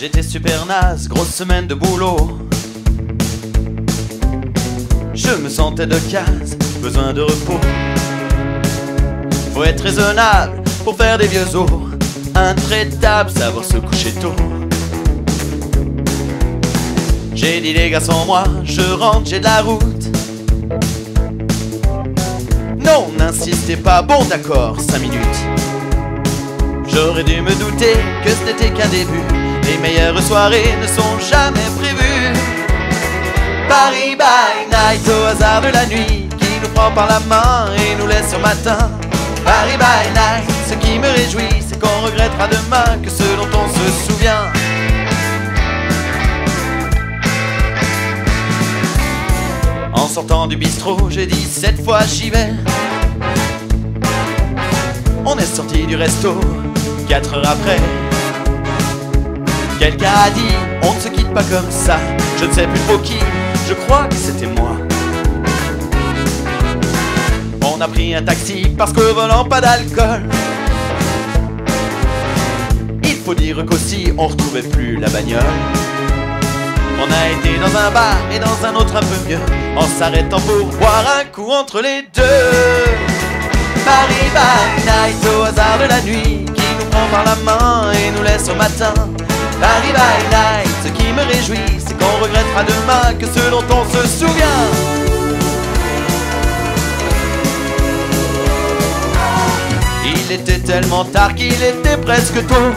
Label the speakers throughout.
Speaker 1: J'étais super naze, grosse semaine de boulot. Je me sentais de case, besoin de repos. Faut être raisonnable pour faire des vieux os. Intraitable, savoir se coucher tôt. J'ai dit les gars sans moi, je rentre, j'ai de la route. Non, n'insistez pas, bon d'accord, 5 minutes. J'aurais dû me douter que ce n'était qu'un début. Les meilleures soirées ne sont jamais prévues. Paris by night, au hasard de la nuit, qui nous prend par la main et nous laisse sur matin. Paris by night, ce qui me réjouit, c'est qu'on regrettera demain que ce dont on se souvient. En sortant du bistrot, j'ai dit cette fois j'y vais. On est sorti du resto 4 heures après. Quelqu'un a dit on ne se quitte pas comme ça. Je ne sais plus trop qui, je crois que c'était moi. On a pris un taxi parce qu'au volant pas d'alcool. Il faut dire qu'aussi on retrouvait plus la bagnole. On a été dans un bar et dans un autre un peu mieux, en s'arrêtant pour boire un coup entre les deux. Paris by night, au hasard de la nuit, qui nous prend par la main et nous laisse au matin. Paris by night, ce qui me réjouit, c'est qu'on regrettera demain que ce dont on se souvient. Il était tellement tard qu'il était presque tôt.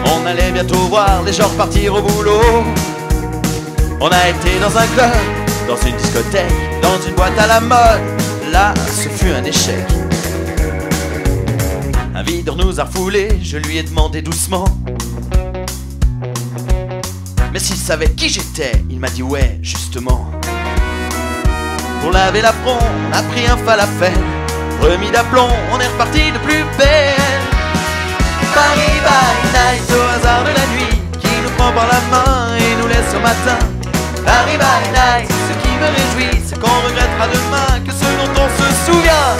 Speaker 1: On allait bientôt voir les gens partir au boulot. On a été dans un club, dans une discothèque, dans une boîte à la mode. Là, ce fut un échec. Un videur nous a refoulés, je lui ai demandé doucement. Mais s'il savait qui j'étais, il m'a dit ouais, justement. Pour laver l'affront, on a pris un falafel. Remis d'aplomb, on est reparti de plus belle. Paris by night, au hasard de la nuit, qui nous prend par la main et nous laisse au matin. Paris by night, ce qui me réjouit, c'est qu'on regrettera demain que ce dont on se souvient.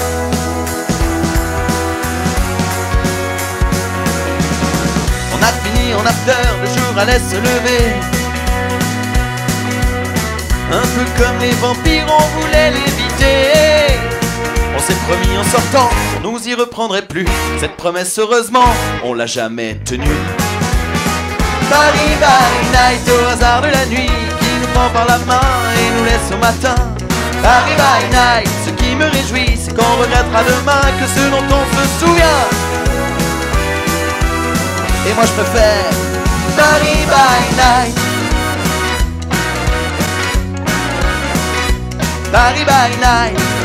Speaker 1: On a fini en after, le jour allait se lever. Un peu comme les vampires, on voulait l'éviter. On s'est promis en sortant, on nous y reprendrait plus. Cette promesse, heureusement, on l'a jamais tenue. Paris by night, au hasard de la nuit, qui nous prend par la main et nous laisse au matin. Paris by night, ce qui me réjouit, c'est qu'on regrettera demain que ce dont on se souvient. Et moi je préfère Paris by night. Paris by night.